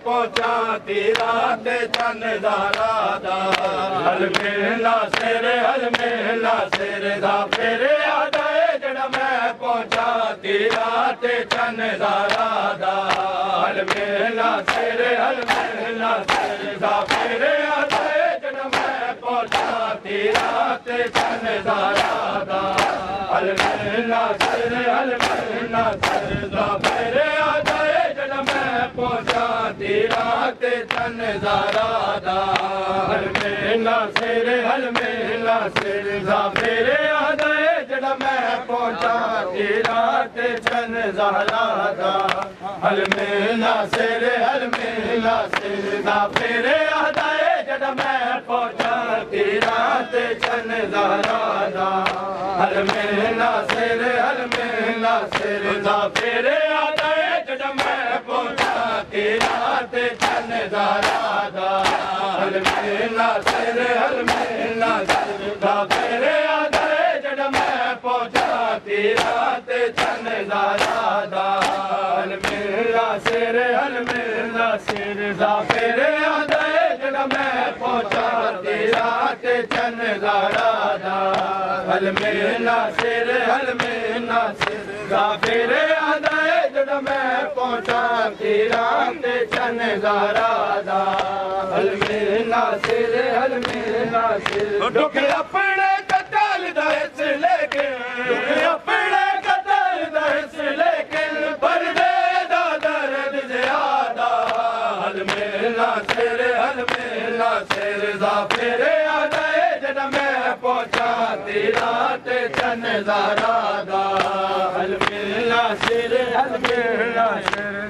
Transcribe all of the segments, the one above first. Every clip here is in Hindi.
पहुंचा तीरा ते चन दारा दा हल मेला सिर दा फेरे आदा जड़ा मैं पहुंचा तीरा ते चन दारा दा हल मेला सिर दा फेरे आदा जड़ा मैं पहुंचा तीरा ते चन दारा दा हल मेला सिर दा फेरे आदा जड़ा मैं पहुंचा तीरा ते चन दारा दा हल मेला सिर दा फेरे आदा जड़ा मैं पहुंचा तीरा ते चन दारा दा हल मेला सिर दा फेरे आदा जड़ा मैं पहुंचा तीरा ते चन दारा दा हल मेला सिर दा फेरे आदा जड़ा मैं पहुंचा तीरा ते चन दारा दा हल मेला सिर दा फेरे आदा जड़ा मैं पहुंचा तीरा ते चन दारा दा हल मेला सिर दा फेरे आदा जड़ा मैं पहुंचा तीरा ते चन दारा दा हल मेला सिर दा फेरे आदा जड़ा मैं पहुंचा तीरा ते चन दारा दा हल मेला सिर दुख अपने कतल दस लेकिन दुख अपने कतल दस लेकिन पर्दे दा दर्द ज्यादा हल मेला सिर दा फेरे आदा जड़ा मैं पहुंचा तीरा ते चन दारा दा हल मेला सिर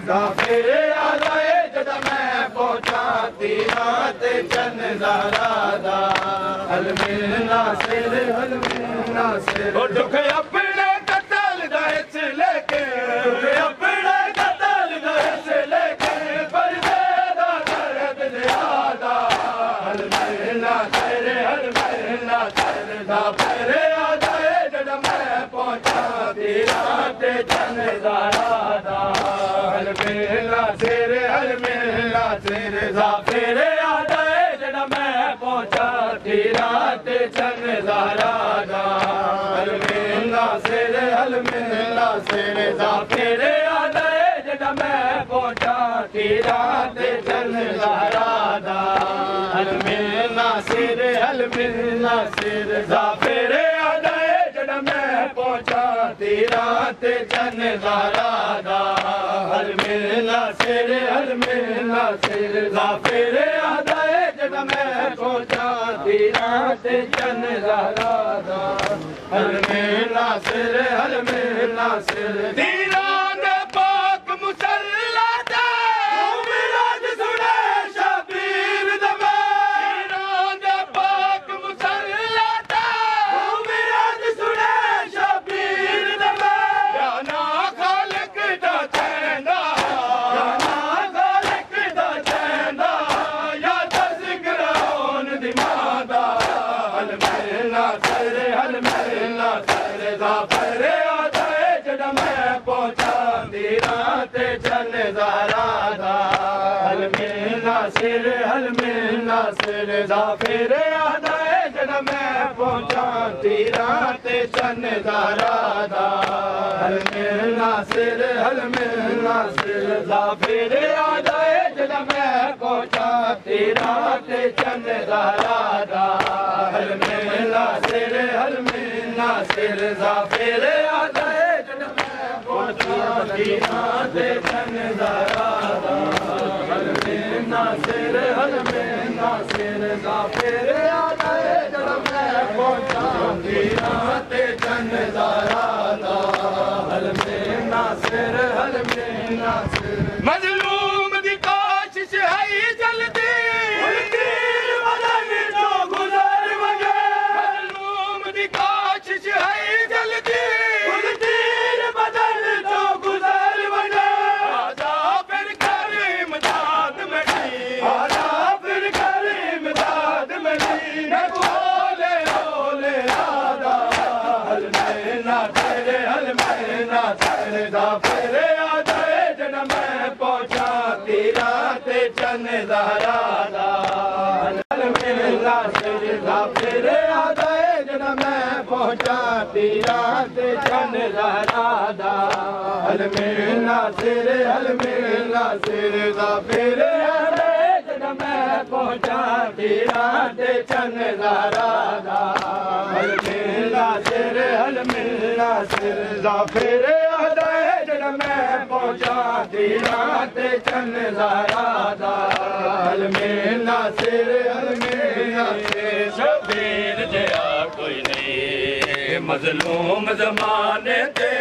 दा फेरे आदा जड़ा मैं पहुंचा तीरा ते चन दारा दा हल मेला सिर दुख अपने कतल दस लेके दुख अपने कतल दस लेके पर्दे दा दर्द ज्यादा हल मेला सिर दा फेरे आदा जड़ा मैं पहुंचा तीरा ते चन दारा दा हल मेला सिर दा फेरे आदा जड़ा मैं पहुंचा तीरा ते चन दारा दा हल मेला सिर दा फेरे आदा जड़ा मैं पहुंचा तीरा ते चन दारा दा हल मेला सिर दा फेरे आदा जड़ा मैं पहुंचा तीरा ते चन दारा दा हल मेला सिर दा फेरे आदा जड़ा मैं पहुंचा तीरा ते चन दारा दा हल मेला सिर तीरा दे पाक मुसल्ला दा मिराज सुने शबीर दमे तीरा दे पाक मुसल्ला दा मिराज सुने शबीर दमे या ना खालिक दा चैंदा या तज़किर होन दिमादा हल मेला सिर दा फेरे आदा जड़ा मैं पहुंचा तीरा ते चन दारा दा हल मेला सिर दा फेरे आदा जड़ा मैं पहुंचा तीरा ते चन दारा दा हल मेला सिर दा फेरे आदा जड़ा मैं पहुंचा तीरा ते चन दारा दा हल मेला सिर दा फेरे आदा जड़ा मैं पहुंचा तीरा ते चन दारा दा हल मेला सिर दा फेरे आदा जड़ा मैं पहुंचा तीरा ते चन दारा दा हल मेला सिर मजलूम दी काशिश है जल्दी गुजर वगे मजलूम दी काशिश है जल्दी बदल जो गुजर वगे आजा फिर कर इमदाद मेरी आजा फिर कर इमदाद मेरी मैं बोले बोले आदा हल में ना तेरे दा फेरे आ जाए जन मैं पहुंचा तीरा ते चन ज़हरा दा हल में ना तेरे दा फेरे आ जाए जन मैं पहुंचा तीरा ते चन ज़हरा दा हल में ना तेरे दा फेरे आ जाए जन मैं पहुंचा तीरा ते चन ज़हरा दा हल में ना तेरे दा फेरे मैं पहुंचा तीरा ते चन ज़हरा दा हल में नासिर शबीर जया कोई नहीं मजलूम ज़माने ते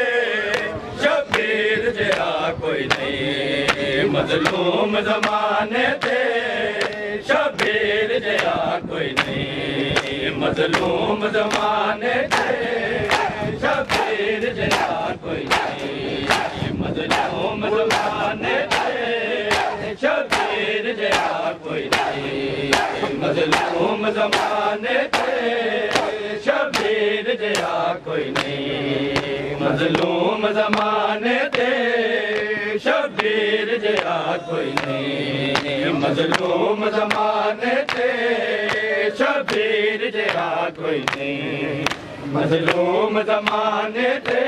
शबीर जया कोई नहीं मजलूम ज़माने ते शबीर जया कोई नहीं मजलूम ज़माने ते शबीर जया कोई नहीं मजलूम ज़माने ते शबीर जया कोई नहीं मजलूम ज़माने ते शबीर जया कोई नहीं मजलूम ज़माने ते शबीर जया कोई नहीं मजलूम ज़माने ते शबीर जया कोई नहीं मजलूम ज़माने ते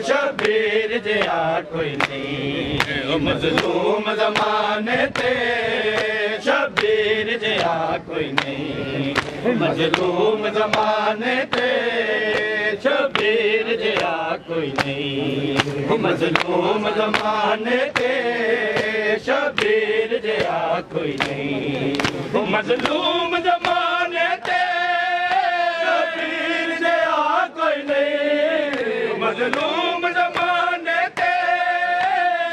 शबीर जया कोई नहीं मजलूम ज़माने ते शबीर जया कोई नहीं मजलूम ज़माने ते शबीर जया कोई नहीं मजलूम ज़माने ते शबीर जया कोई नहीं मजलूम ज़माने ते शबीर जया कोई नहीं मजलूम ज़माने ते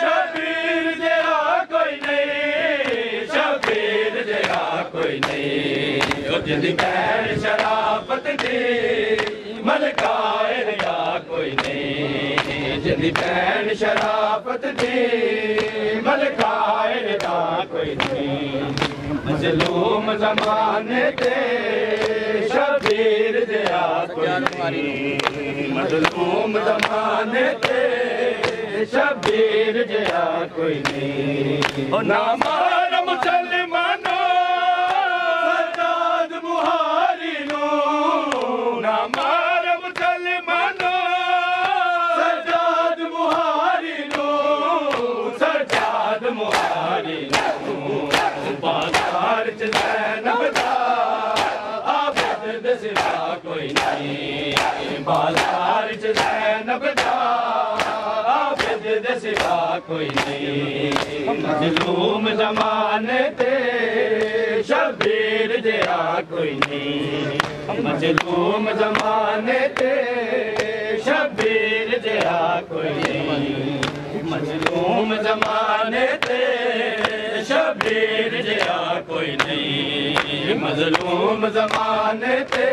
शबीर जया कोई नहीं शबीर जया कोई नहीं जिंदी पैर शराफत दी मलकाए या कोई नहीं जिंदी पैर शराफत दी मलकाए या कोई नहीं मजलूम ज़माने ते शबीर जया कोई नहीं मजलूम ज़माने ते शबीर जया कोई नहीं ना मार मुसलमानो सरदाद मुहारी नो ना मार मुसलमानो सरदाद मुहारी नो सरदाद मुहारी नो बाजार च ज़ैनब दा आबिद दे सिवा कोई नहीं बाजार च ज़ैनब दा आबिद दे सिवा कोई नहीं मजलूम ज़माने ते शबीर जया कोई नहीं मजलूम ज़माने ते शबीर जया कोई नहीं मजलूम ज़माने ते शबीर जया कोई नहीं मजलूम ज़माने ते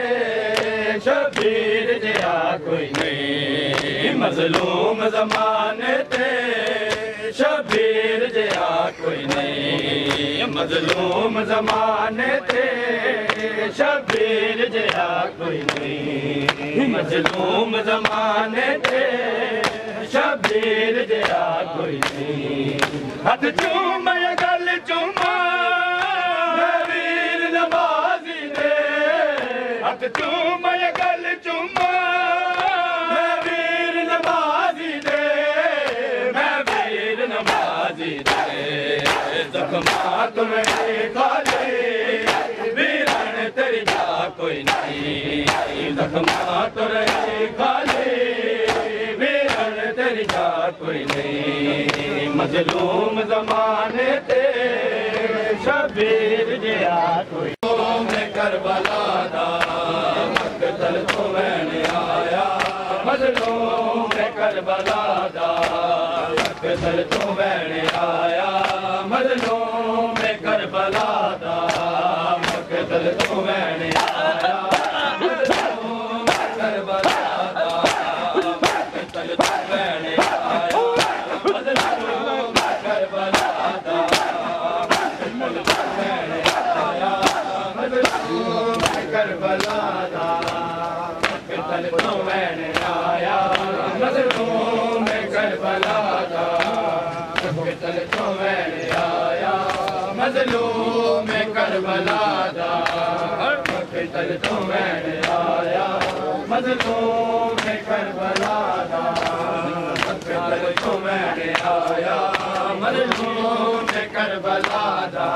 शबीर जया कोई नहीं मजलूम ज़माने ते शबीर जया कोई नहीं मजलूम ज़माने ते शबीर जया कोई नहीं मजलूम ज़माने ते शबीर जया कोई नहीं हथ चूम गल चूमा वीर नवाज़ी दे हथ चूम गल चूमा वीर नवाज़ी दे मैं वीर नवाज़ी दे ज़ख्मा तुम्हें खाले वीरन तेरी जा कोई नहीं ज़ख्मा तुम्हें खाले वीरन तेरी जा कोई नहीं मजलूम ज़माने ते शबीर जया कोई मैं करबला दा मकतल तो मैंने आया मजलूम करबला दा मकतल तो वैण आया मजलूम करबला दा मकतल तो वैण आया मजलूम करबला दा मकतल तो वैण आया मजलूम करबला दा मकतल तो वैण आया मजलूम करबला दा मकतल तो वैण आया मजलूम करबला दा मकतल तो वैण आया मजलूम करबला दा मकतल तो वैण आया मजलूम करबला दा मकतल तो वैण आया मजलूम करबला दा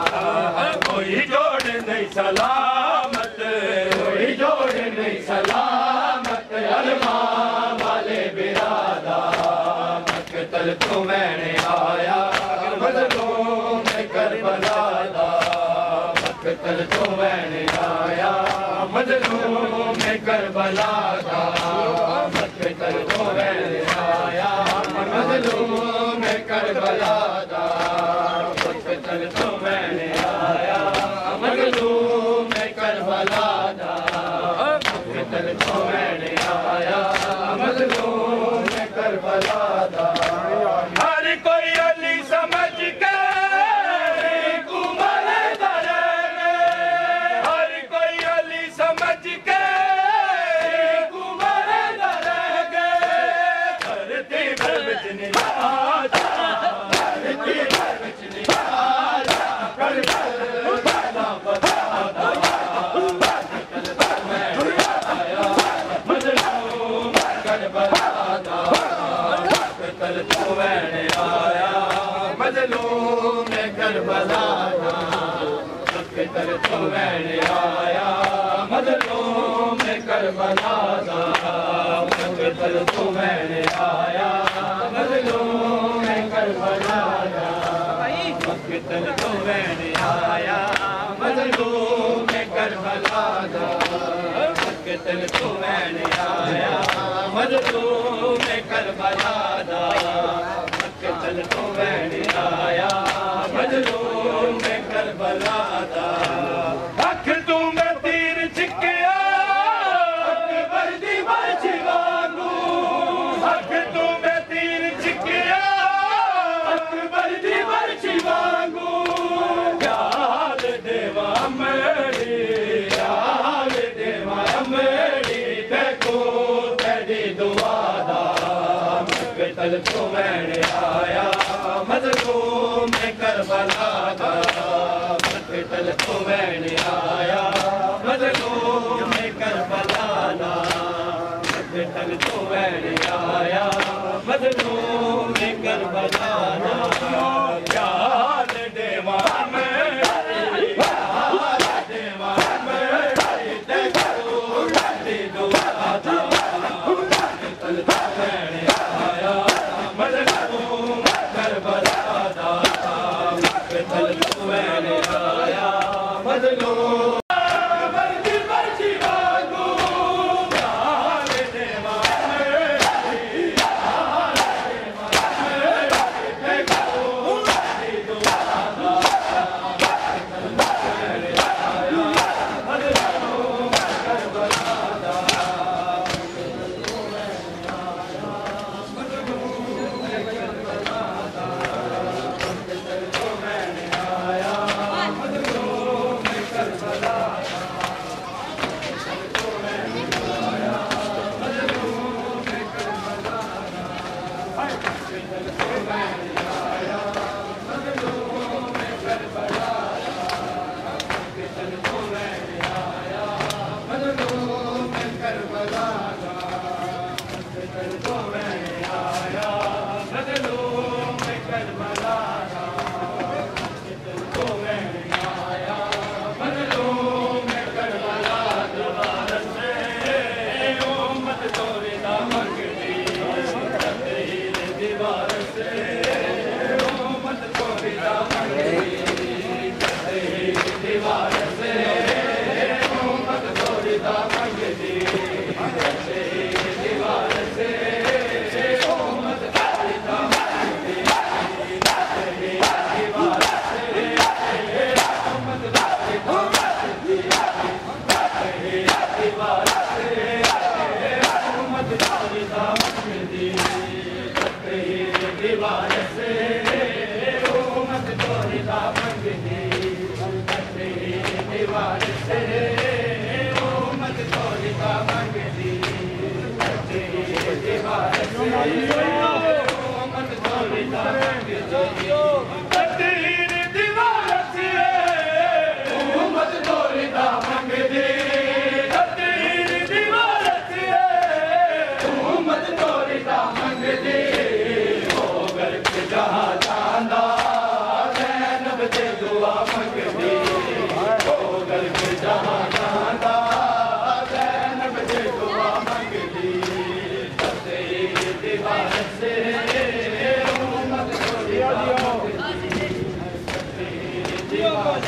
कोई जोड़ नहीं सलामत कोई जोड़ नहीं सलामत अरमां वाले बिरादा मकतल तो वैण आया मजलूम करबला दा मकतल तो वैण आया मजलूम करबला दा मकतल तो वैण आया मजलूम करबला दा मकतल तो वैण आया मजलूम करबला दा मकतल तो वैण आया मजलूम करबला दा हर कोई अली समझ के हर कोई अली समझ के धरती भर विच निराजा धरती भर विच निराजा करबला बता मकतल तो वैण आया मजलूम करबला दा मकतल तो वैण आया मजलूम करबला दा मकतल तो वैण आया मजलूम करबला दा मकतल तो वैण आया मजलूम करबला दा मकतल तो वैण आया मजलूम करबला दा मकतल तो वैण आया मजलूम करबला दा मकतल तो वैण आया मजलूम करबला दा अख तू मैं तीर छिकिया अकबर दी मर्जी वांगू अख तू मैं तीर छिकिया अकबर दी मर्जी वांगू याद देवा मेरी याद देवा मेरी देखो तेरी दुआ दा मकतल तो वैण आया मजलूम करबला दा मकतल तो वैण आया मजलूम करबला दा मकतल तो वैण आया मजलूम करबला दा याद देवा मेरी याद देवा मेरी देखो तेरी दुआ दा मकतल तो वैण आया मजलूम करबला दा मकतल तो वैण आया मजलूम करबला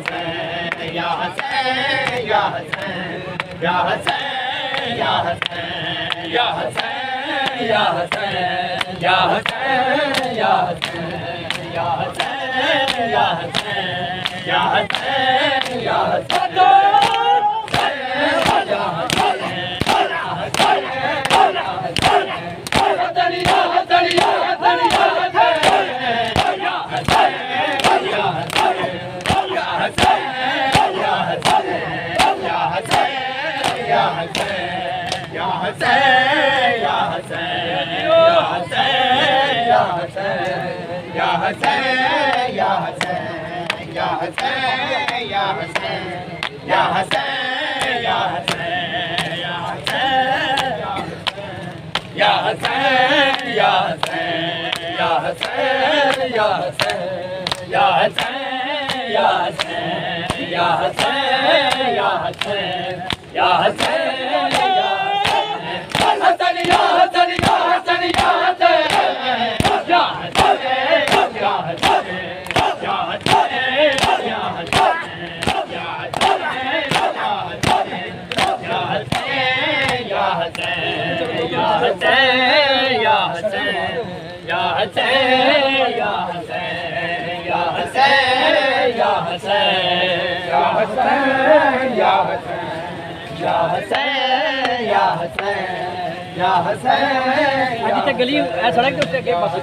हसैन या हसैन या हसैन या हसैन या हसैन या हसैन या हसैन या हसैन या हसैन या हसैन या हसैन या हसैन या हसैन गली सड़क के उसके पास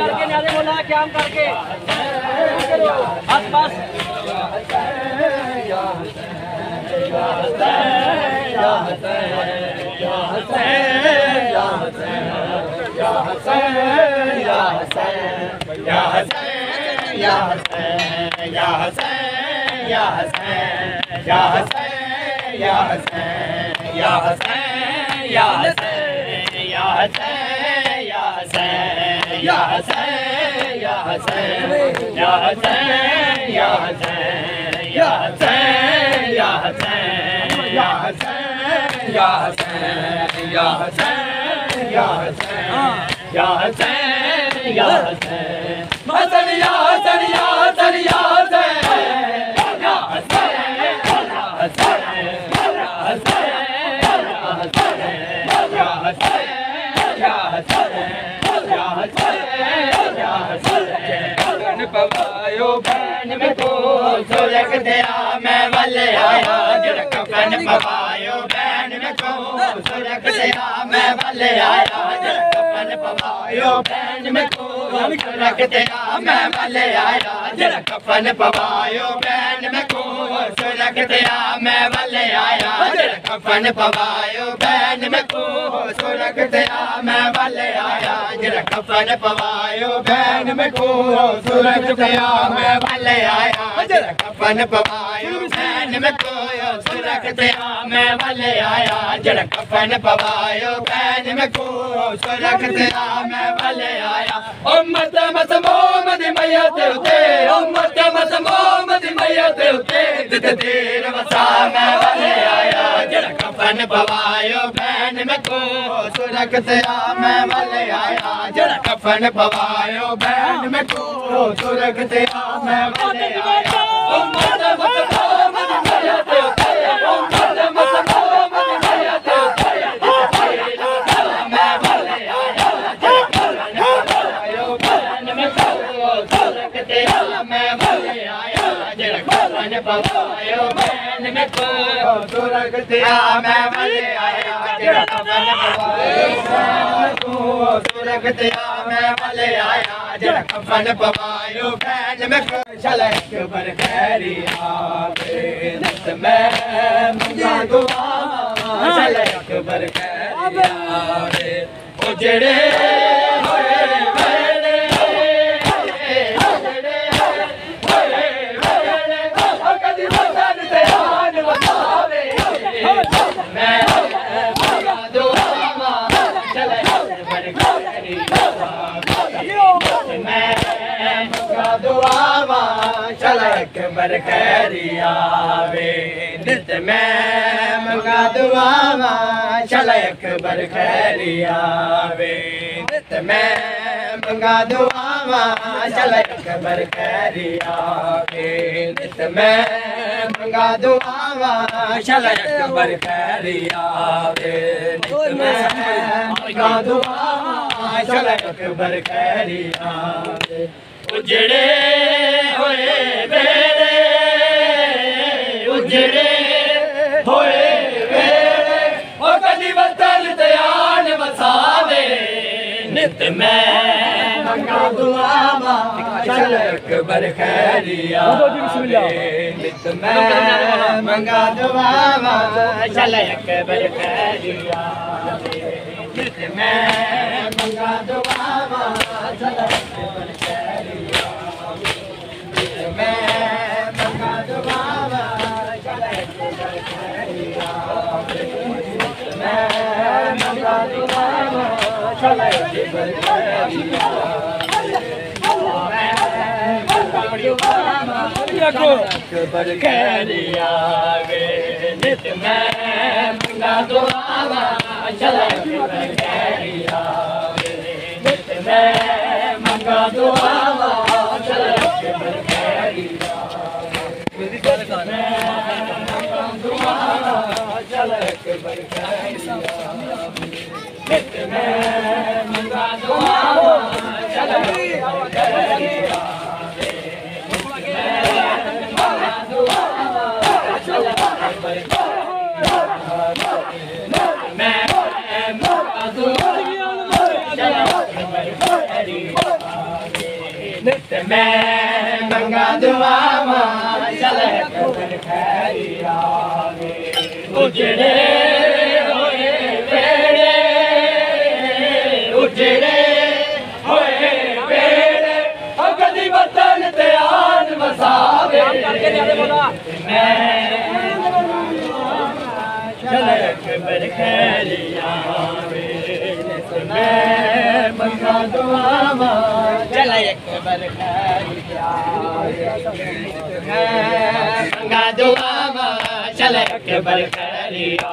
करके नारे बोला क्या हम करके आस पास पवायो बहन में को सुलग दिया मैं वले आया जरा कफन पवायो बहन में को सुलग दिया मैं वले आया जरा कफन पवायो बहन में को सुलग दिया मैं वले आया जरा कफन पवायो बहन में को सुलग दिया मैं वले आया जरा कफन पवायो बहन में को सुलग दिया मैं वले आया जरा कफन पवायो बहन में को सुलग दिया मैं वले आया जरा कफन पवायो बहन में को सुलग दिया मैं वले आया जरा कफन पवायो बहन में को सुलग दिया मैं वले आया उम्मत मत मोहम्मद मैया ते उते उम्मत मत मोहम्मद मैया ते उते दित देर वसा मैं वले आया जरा कफन पवायो बहन में को सुलग दिया मैं वले आया जरा कफन पवायो बहन में को सुलग दिया मैं वले आया उम्मत मत मोहम्मद मैया ते उते उम्मत मत मोहम्मद मैया ते उते मैं वले आया जरा कफन पवायो बहन में को सुलग दिया मैं वले आया जरा कफन पवायो बहन में को सुलग दिया मैं वले आया जरा कफन पवायो सुलग दिया मैं वले आया जरा कफन पवायो बहन में को शलक पर खैरी आवे दस मैं मंगा दुआ शलक पर खैरी आवे उजड़े होए वेले उजड़े होए वेले कदी वतन ते आन वतावे मैं मंगा दुआ शलक पर खैरी आवे मैं मंगा दुआ चला अकबर खैरिया वे नित मैं मंगा दुआवा चला अकबर खैरिया वे नित मैं मंगा दुआवा चला अकबर खैरिया वे नित मैं मंगा दुआवा चला अकबर खैरिया वे नित मैं मंगा दुआवा चला अकबर खैरिया वे उजड़े होए बेड़े उजड़े होए बेड़े ओ कदी वतन दयान वसावे नित मैं मंगा दुआवा चल अकबर खैरिया नित मैं मंगा दुआवा चल अकबर खैरिया नित मैं मंगा दुआवा चल अकबर खैरिया मैं मंगा दुआवा चल अकबर खैरिया मैं मंगा दुआवा चल अकबर खैरिया अकबर खैरिया वे नित मैं मंगा दुआवा चल अकबर खैरिया नित मैं मंगा दुआवा चल अकबर खैरिया मंगा दुआवा चल अकबर खैरिया नित मैं मंगा दुआवा चल अकबर खैरिया नित मैं मंगा दुआवा चल अकबर खैरिया उजड़े होए बेड़े उजड़े होए बेड़े ओ कदी वतन दयान वसावे मैं चल अकबर खैरिया मैं मंगा दुआवा चल अकबर खैरिया मैं मंगा दुआवा चल अकबर खैरिया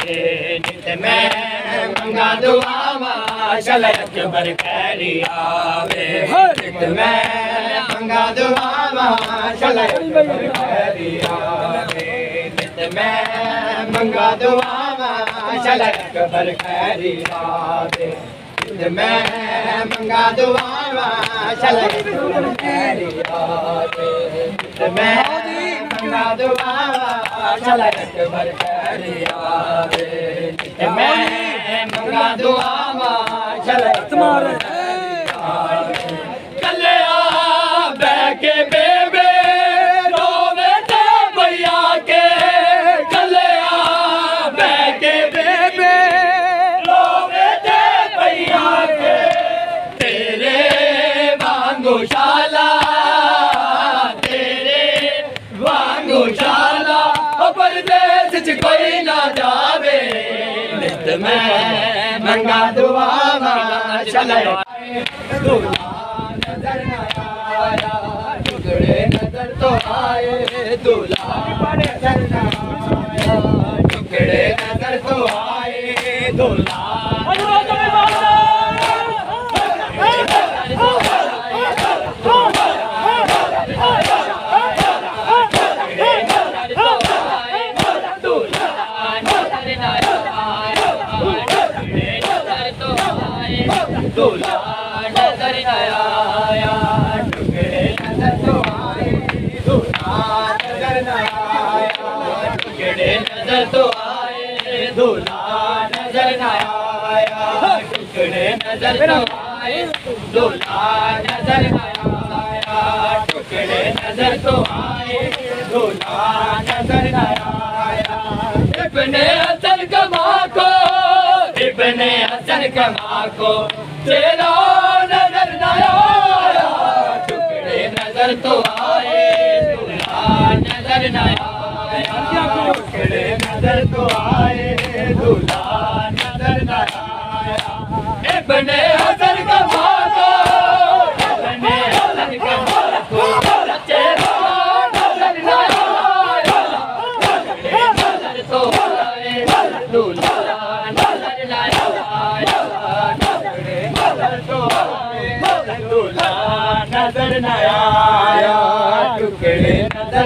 नित मैं मंगा दुआवा चल अकबर खैरिया नित मैं मंगा दुआवा चल अकबर खैरिया नित मैं मंगा दुआवा चल अकबर खैरिया मैं मंगा दुआवा चल अकबर खैरिया मैं मंगा दुआवा चल अकबर खैरिया मैं मंगा दुआवा चल अकबर खैरिया कलिया बैके बेबे रोवे ते भैया के कलिया बैके बेबे शाला तेरे वांगू शाला परदेस च कोई ना जावे नित मैं मंगा दुआवा चल दूल्हा नजर न आया टुकड़े नजर तो आए दूल्हा नजर न आया टुकड़े नजर तो आए दूल्हा दूल्हा नजर आया टुकड़े नजर तो आए दूल्हा नजर आया टुकड़े नजर तो आए दूल्हा नजर आया टुकड़े नजर तो आए दूल्हा नजर आया टुकड़े नजर तो आए दूल्हा नजर आया इब्ने हसन कमा को इब्ने हसन कमा को तेरा नजर न आया टुकड़े नजर तो आए दूल्हा नजर न आया टुकड़े नजर तो आए दूल्हा नजर न आया इब्ने हसन कमा को इब्ने हसन कमा को तेरा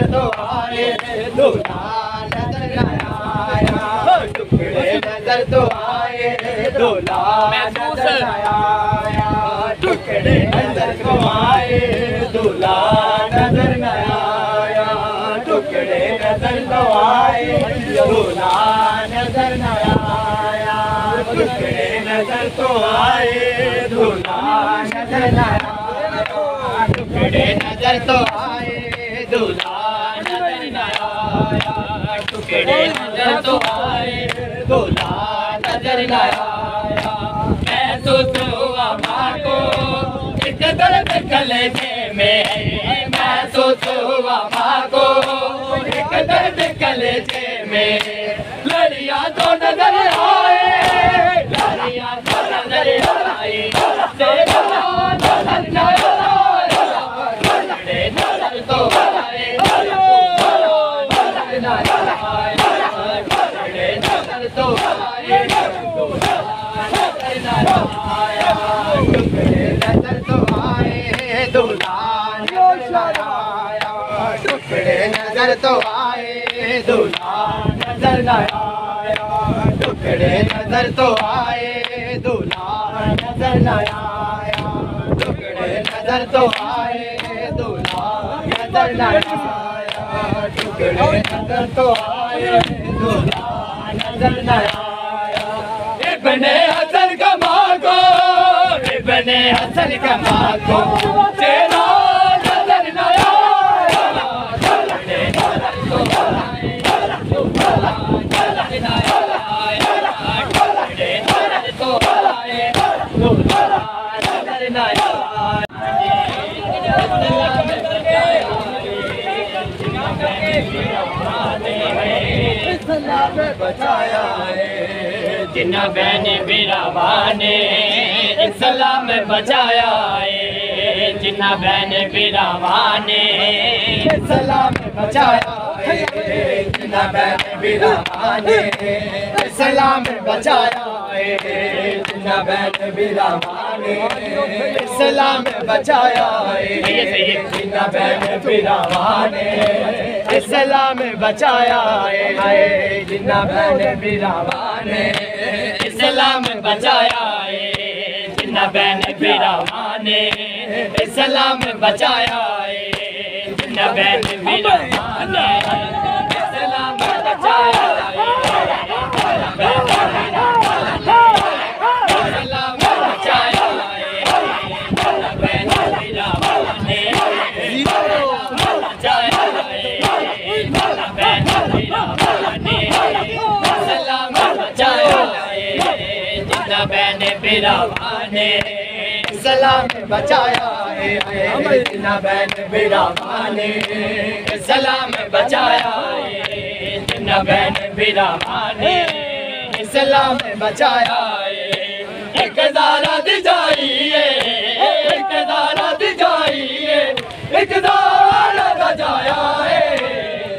नजर तो आए दूल्हा नजर न आया, टुकड़े नजर तो आए दूल्हा नजर न आया, टुकड़े नजर तो आए दूल्हा नजर न आया, टुकड़े नजर तो आए दूल्हा नजर न आया, टुकड़े नजर तो आए दूल्हा नजर न आया, टुकड़े नजर तो आए दूल्हा नजर न आया, टुकड़े नजर तो आए दूल्हा नजर न आया। महसूस हुआ माँ को एक दर्द कलेजे में, महसूस हुआ माँ को एक दर्द कलेजे में, लड़ियाँ तो नजर आए, लड़ियाँ तो नजर आई, नजर न नजर तो आए नजर न आया, नजर तो आए नजर न आया, नजर तो आए दूल्हा नजर आया, टुकड़े नजर तो आए दूल्हा नजर न आया, टुकड़े नजर तो आए दूल्हा नजर न आया, टुकड़े नजर तो आए दूल्हा नजर न आया, टुकड़े नजर तो आए दूल्हा नजर न आया। इब्ने हसन का मांगो, इब्ने हसन का मांगो, तेरा नजर न आया, टुकड़े नजर तो आए दूल्हा नजर न आया, टुकड़े नजर तो आए दूल्हा नजर न आया। बचाया है जिन्ना बहन बिरावा ने इस्लाम बचाया है, जिन्ना बहन बिरावा ने इस्लाम बचाया है, जिन्ना बहन बिरावा ने इस्लाम बचाया है, जिन्ना बहन बिरावा ने इस्लाम बचाया है, जिन्ना बहन बिरावा ने इस्लाम बचाया है, जिन्ना बहन बिरावा ने इस्लाम बचाया है, जिन्ना बहन बिरावा ने इस्लाम बचाया है, जिन्ना बहन बिरावा ने इस्लाम बचाया है, इस्लाम बचाया है, बहन बिरावा ने बचाया है, बहन बिरावा ने इस्लाम बचाया है, जिन्ना बहन बिरावा ने इस्लाम बचाया है, जिन्ना बहन बिरावा ने इस्लाम बचाया है, जिन्ना बहन बिरावा ने इस्लाम बचाया है। एक दारा दी जाइए, एक दारा दी जाइए, एक दारा बजाया है,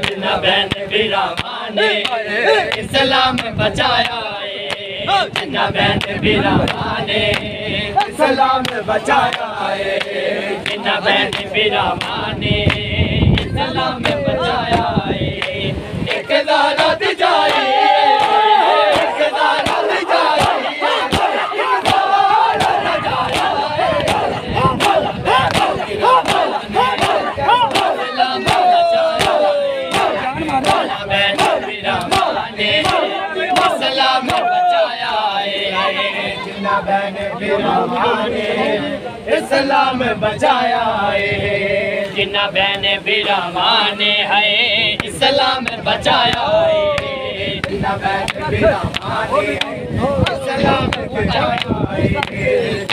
जिन्ना बहन बिरावा ने इस्लाम बचाया है, जिन्ना बहन बिरावा ने इस्लाम बचाया है, जिन्ना बहन बिरावा ने इस्लाम बचाया है। एक दारा दी जाइए, एक दारा दी जाइए, एक दारा बजाया है, इस्लाम बचाया है, बहन बिरावा ने इस्लाम बचाया है, जिन्ना बहन बिरावा ने इस्लाम बचाया है, जिन्ना बहन बिरावा ने है इस्लाम बचाया है, जिन्ना बहन बिरावा ने इस्लाम बचाया है,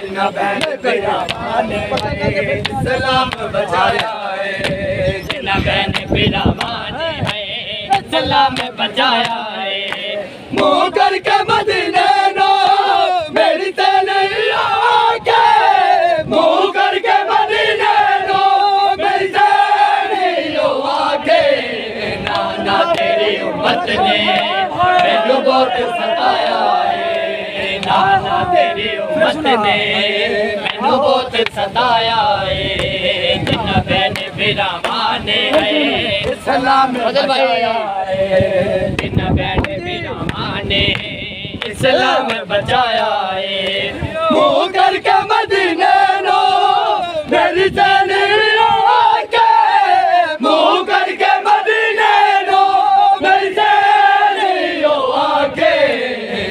जिन्ना बहन बिरावा ने इस्लाम बचाया है, जिन्ना बहन बिरावा ने इस्लाम बचाया है। मुँह करके मदीने नो मेरी तेरी आके, मुँह करके मदीने नो मेरी तेरी आके, नाना तेरी उम्मत ने मैनू बहुत सताया है, नाना तेरी उम्मत ने मैनू बहुत सताया है, जिन्ना बहन बिरावा ने सलाम बचाया है, बिना बैठ बिना माने इस्लाम बचाया है। मुँह करके मदीने नो मेरी सैनियों आके, मुँह करके मदीने नो मेरी सैनियों आके,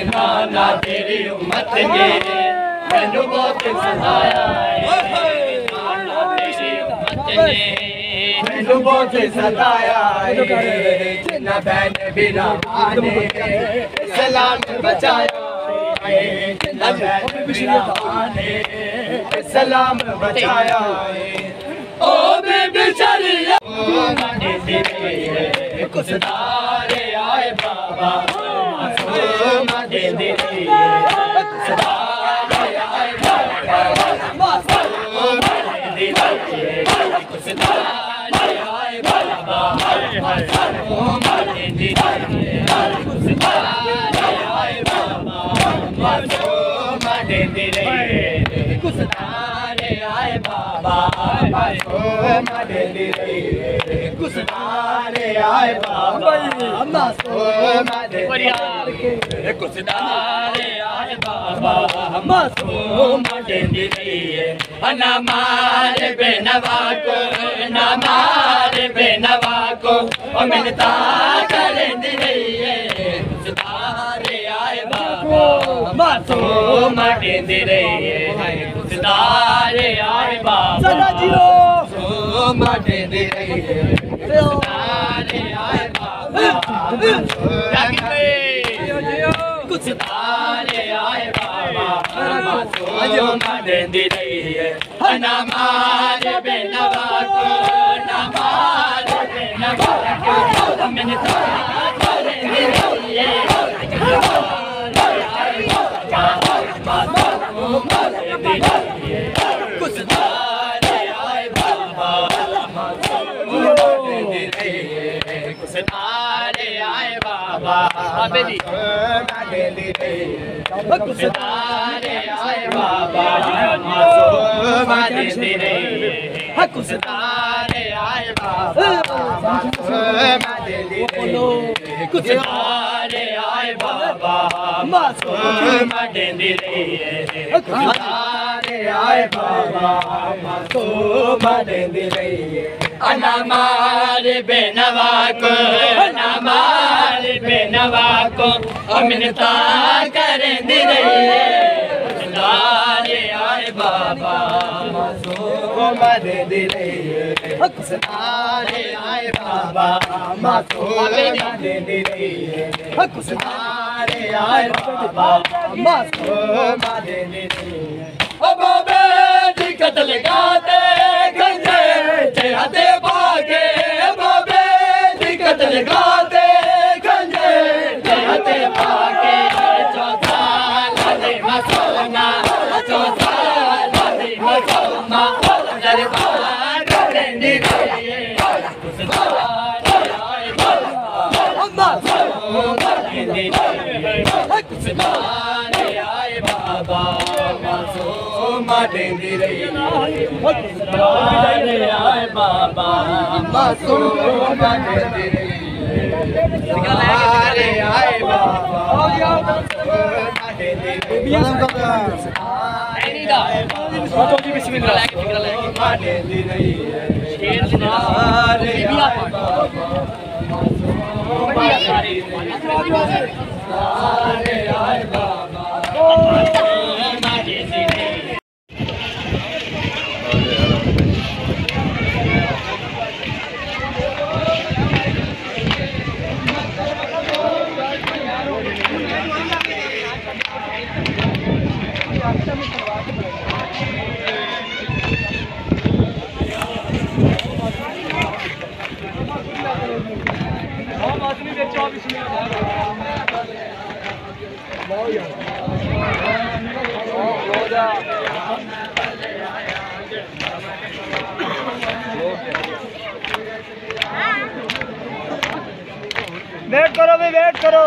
नाना तेरी उम्मत ने मैनू बहुत सताया है, नाना तेरी उम्मत ने मैनू बहुत सताया है, जिन्ना बहन बिना माने सलाम बचाया है, जिन्ना बहन बिना माने सलाम बचाया है। ओ बेबी चलिए कुछ तारे आए बाबा, दे दे कुछ तारे आए बाबा, कुछ तारे आए बाबा, दे दे कुछ तारे आए बाबा, दे दे कुछ तारे आए बाबा, दे दे कुछ तारे आए बाबा, कुछ तारे आए बाबा, दे दे ना मारे बेनवा को, ना मारे बेनवा को मिलता करें दिए, कुछ तारे आए बाबा, मासूम दे रही कुछ तारे आए बाबा, मासूम दे रही कुछ तारे आए बाबा, कुछ तारे आए बाबा, मासूम दे रही है ना मारे बेनवा को, ना मारे बेनवा को मिलता करें दिए, कुछ तारे आए बाबा, कुछ तारे आए बाबा, कुछ तारे आए बाबा, कुछ तारे आए बाबा, कुछ तारे आए बाबा, मासूम दे रही कुछ तारे आए बाबा, मासूम दे रही ना मारे बेनवा को, ना मारे बेनवा को मिलता करें दे रही, तारे आए बाबा, मासूम दे रही कुछ तारे आए बाबा, मासूम दे रही कुछ तारे आए बाबा, मासूम दे रही। ओ बाबे दी कतल गाते गंजे चढ़ाते भागे, बाबे दी कतल गाते गंजे चढ़ाते भागे, चौथा लादे मसोना, चौथा लादे मसोना दरबार करेंगे कुछ तारे आए बाबा, मासूम दे रही कुछ तारे आए बाबा, मासूम दे रही कुछ तारे आए बाबा, मासूम दे रही तारे आए बाबा, दे रही वेट करो भाई, वेट करो।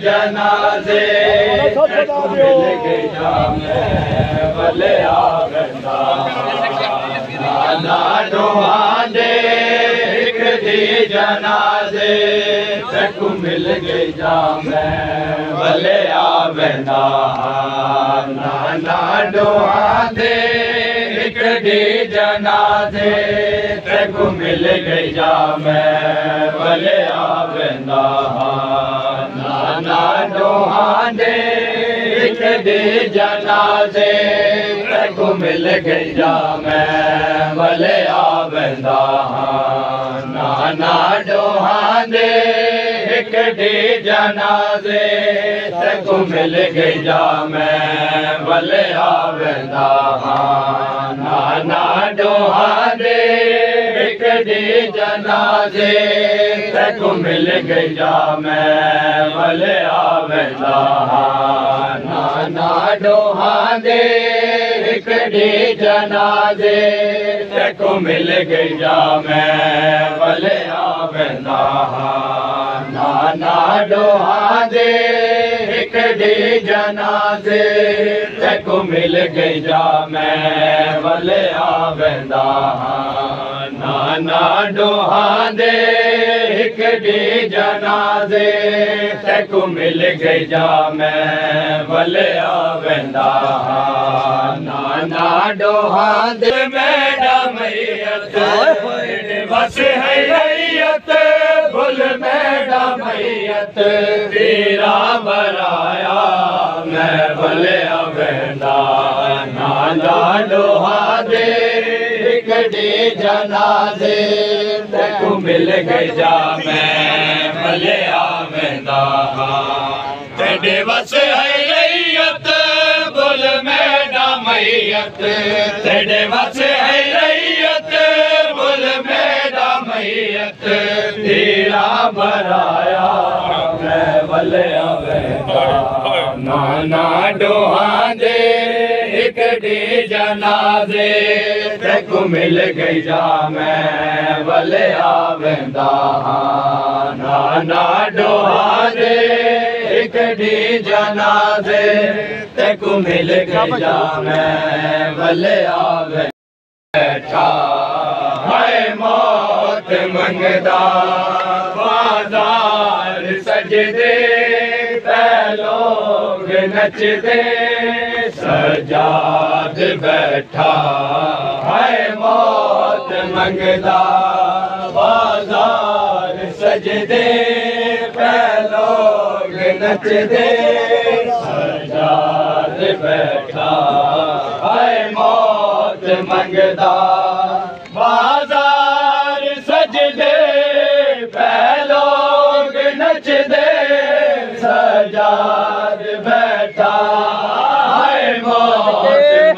जनाजे मिल गई भले आवेंदा ना डोहांदे एक दी जनाजे तक मिल गई भले आवेंदा ना डोहांदे एक दी जनाजे तक मिल गई भले आवेंदा ना डोहांदे एक दी जनाजे तक मिल गई भले आवेंदा ना डोहांदे एक दी जनाजे तक मिल गई भले आवेंदा ना डोहांदे एक दी जनाजे तक मिल गई भले आवेंदा ना डोहांदे एक दी जनाजे तक मिल गई भले आवेंदा ना डोहांदे एक दी जनाजे तक मिल गई भले आवेंदा ना डोहांदे एक दी जनाजे तक मिल गई भले आवेंदा ना डोहांदे मेरा मैयत बस है रैयत भुल मेरा मैयत तेरा बराया मैं भले आवेंदा ना डोहांदे एक दी जनाजे तक मिल गई भले आवेंदा तेरे बस है रैयत बोल मेरा मैयत तेरे बस है रैयत बोल मेरा मैयत तेरा बराया मैं भले आवेंदा ना डोहांदे एक दी जनाजे तक मिल गई भले आवेंदा ना डोहांदे एक दी जनाजे तक मिल गई भले आवेंदा बैठा है मौत मंगदा बाजार सजदे लोग नचदे सजाद बैठा है मौत मंगदा बाजार सजदे पे लोग नचदे सजाद बैठा है मौत मंगदा बाजार सजदे पे लोग नचदे सजाद बैठा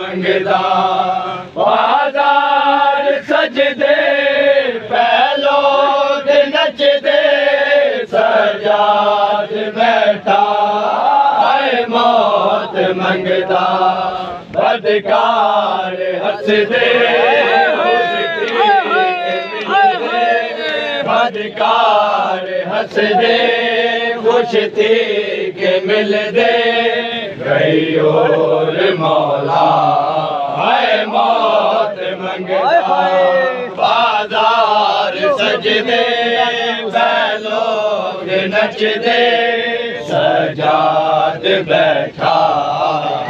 मंगदा बाजार सजदे पे लोग नचदे सजाद बैठा है मौत मंगदा बदकार हंसदे बदकार हंसदे खुश थी के मिलदे गई और मौला है मौत मंगदा बाजार सजदे पे लोग नचदे सजाद बैठा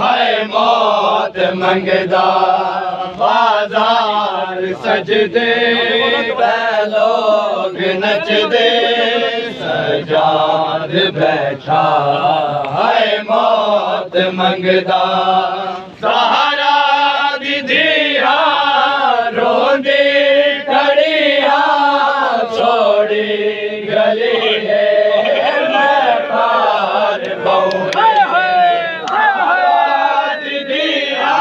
है मौत मंगदा बाजार सजदे पे लोग नचदे सजाद बैठा है मौत मंगदा सहारा दीदिया रोंदी खड़िया छोड़ी गली है मैं पार दीदिया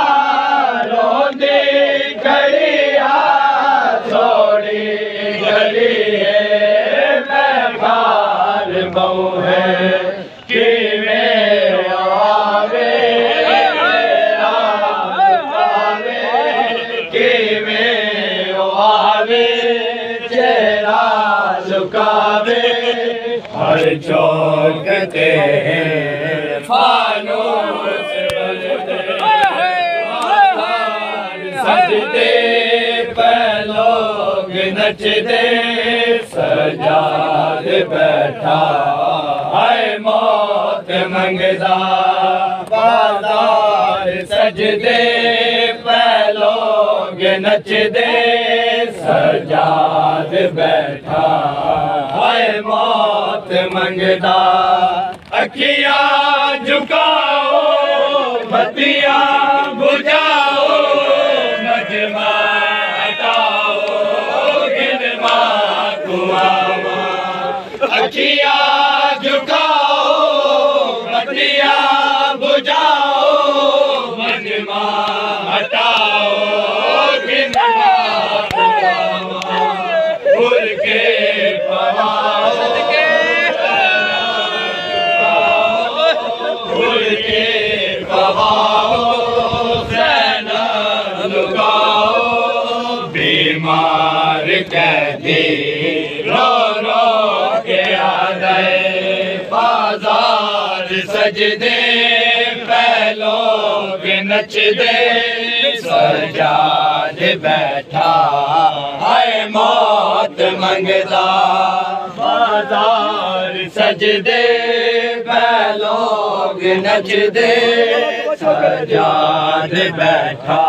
रोंदी खड़िया छोड़ी गली है मैं पार बहु है कि हर चौकते हैं फानूस सजदे पे लोग नचदे सजाद बैठा है मौत मंगदा बाजार सजदे पे लोग नचदे सजाद बैठा है मौत मंगदा अखिया झुकाओ बत्तियां बुझाओ मजमा हटाओ गिरमा कुआवा अखिया झुकाओ बत्तियां बुझाओ मजमा हटाओ गिरमा कुआवा भूल के बीमार कहते रो रो के आ गए बाजार सजदे पे लोग नचदे सजाद बैठा है मौत मंगदा बाजार सजदे पे लोग नचदे सजाद बैठा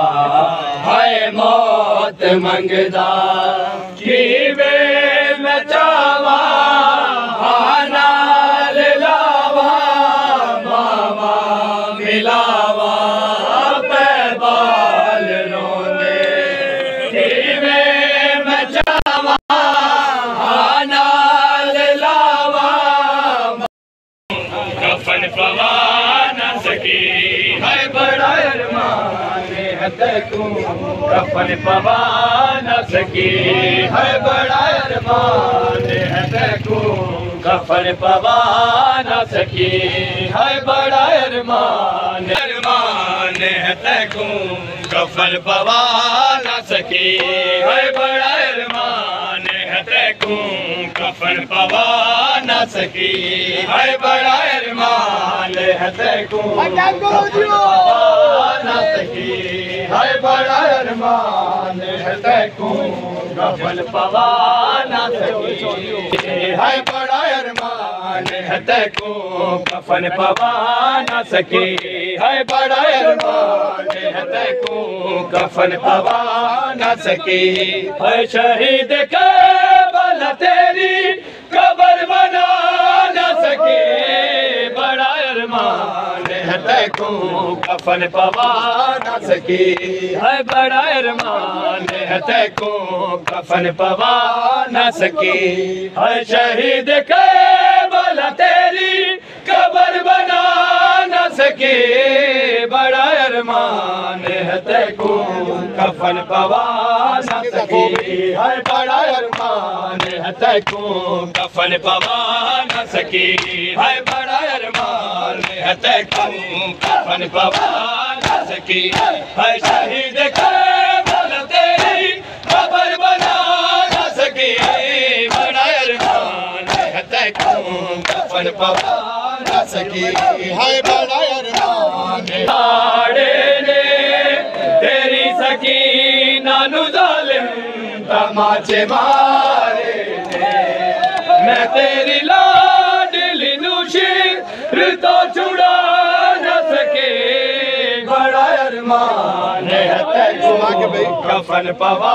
है मौत मंगदा कीवे में चावा नाल लावा मामा मिलावा पे बाल रोने कीवे में चावा नाल लावा कफन पवा न सकी है बड़ा अरमान है तू कफन पवा न सकी है बड़ा अरमान है तू कफन पवा न सकी है बड़ा अरमान अरमान है तू कफन पवा न सकी है बड़ा अरमान है तू कफन पवा न सकी है बड़ा अरमान है तू न सकी है बड़ा अरमान है तू कफन पवा न सकी है बड़ा अरमान तैको कफन पवा न सके है बड़ा अरमान है तैको कफन पवा न सके है शहीद करबला तेरी कब्र बना न सके बड़ा अरमान है तैको कफन पवा न सके है बड़ा अरमान है तैको कफन पवा न सके है शहीद करबला तेरी कब्र बना न सके बड़ा अरमान है तैको कफन पवा न सके है बड़ा अरमान है तैको कफन पवा न सके है बड़ा अरमान है तैको कफन पवा न सके है शहीद करबला तेरी कब्र बना न सके बड़ा अरमान है तैको कफन पवा न सके है बड़ा अरमान आड़े ने तेरी सकीना नु जालिम तमाचे मारे ने मैं तेरी लाडली नु शिर तो छुड़ा न सके बड़ा अरमान है तैको कफन पवा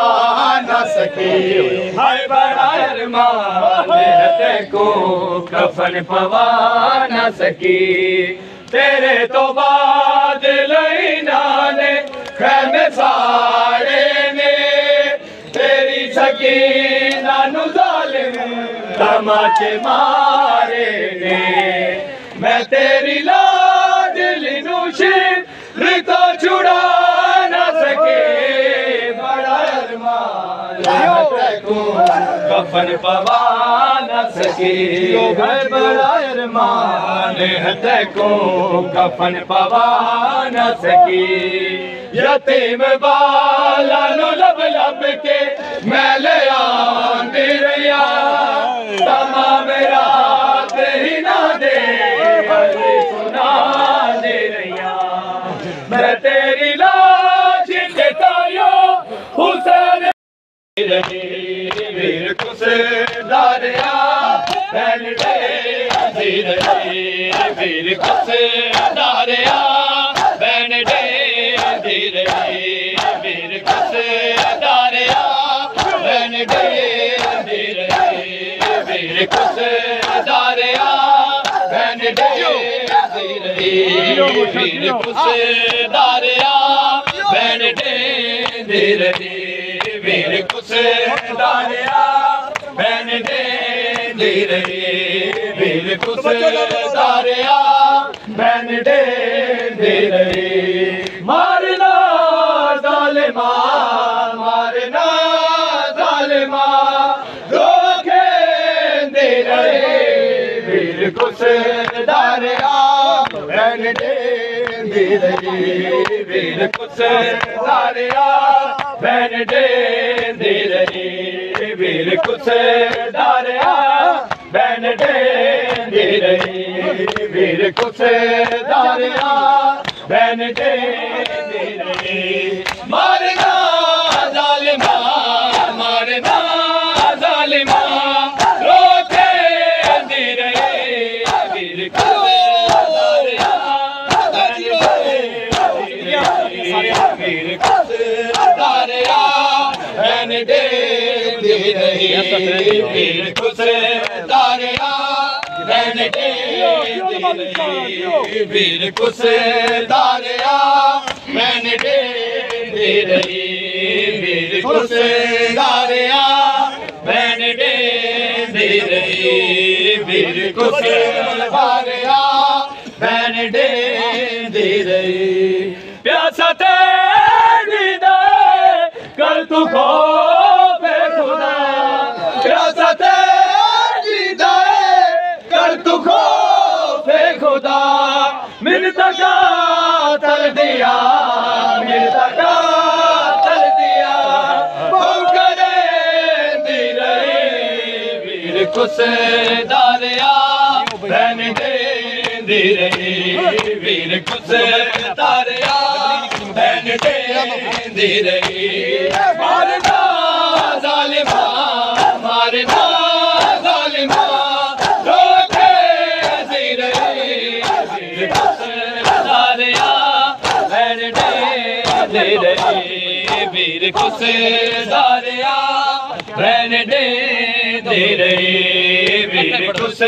न सके हाय बड़ा अरमान है तैको कफन पवा न सके तेरे तो बाद लईना ने खैमे साड़े ने तेरी सकीना नु जालिम तमाचे मारे ने मैं तेरी लाडली नु शिर तो छुड़ा न सके बड़ा अरमान है तैको कफन पवा न सके है बड़ा अरमान है तैको कफन पवा न सके यतीम बाला नु लब लब के मैले आंदी रहिया तमाम रात ही ना दे सुना दे रहिया मैं तेरी लाश के तायो हुसैन रहे वीर कुस दारिया बहन दे रहे वीर कुस दारिया बहन दे रहे वीर कुस दारिया बहन दे रहे वीर कुस दारिया बहन दे रहे वीर कुस दारिया बहन दे रहे वीर कुस दारिया बहन दे रहे वीर कुस दारिया बहन दे रहे मारना जालिमा मारना जालिमा रोके दे रहे वीर कुस दारिया बहन दे रहे वीर कुस दारिया बहन दे रहे वीर कुस दारिया बहन दे रहे वीर कुस दारिया बहन दे रहे मारना जालिमा मारना जालिमा रोके दे रहे वीर कुस दारिया वीर कुस दारिया बहन दे रहे वीर कुस दारिया बहन दे रहे वीर कुस दारिया बहन दे रहे वीर कुस दारिया बहन दे रहे वीर कुस दारिया बहन दे रहे प्यासा तेरी दे कर तू खौफे खुदा प्यासा तेरी दे कर तू खौफे खुदा मिलता का तल दिया मिलता का तल दिया करे दी रहे वीर कुस दारिया बहन दे रहे वीर कुस दारिया बहन दे रहे मारना जालिमा मारना जालिमा रोके दे रही वीर कुछ दारिया बहन दे रही वीर कुछ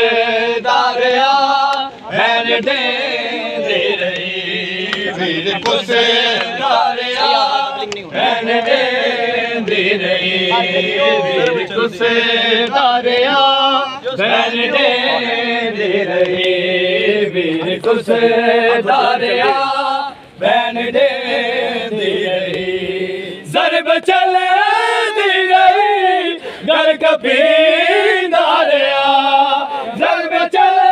दारिया बहन दे रही वीर कुछ दारिया बहन दे रही वीर कुछ दारिया बहन दे रही वीर कुछ दारिया बहन दे रही ज़रब चले दी रही घर कभी दारिया ज़रब चले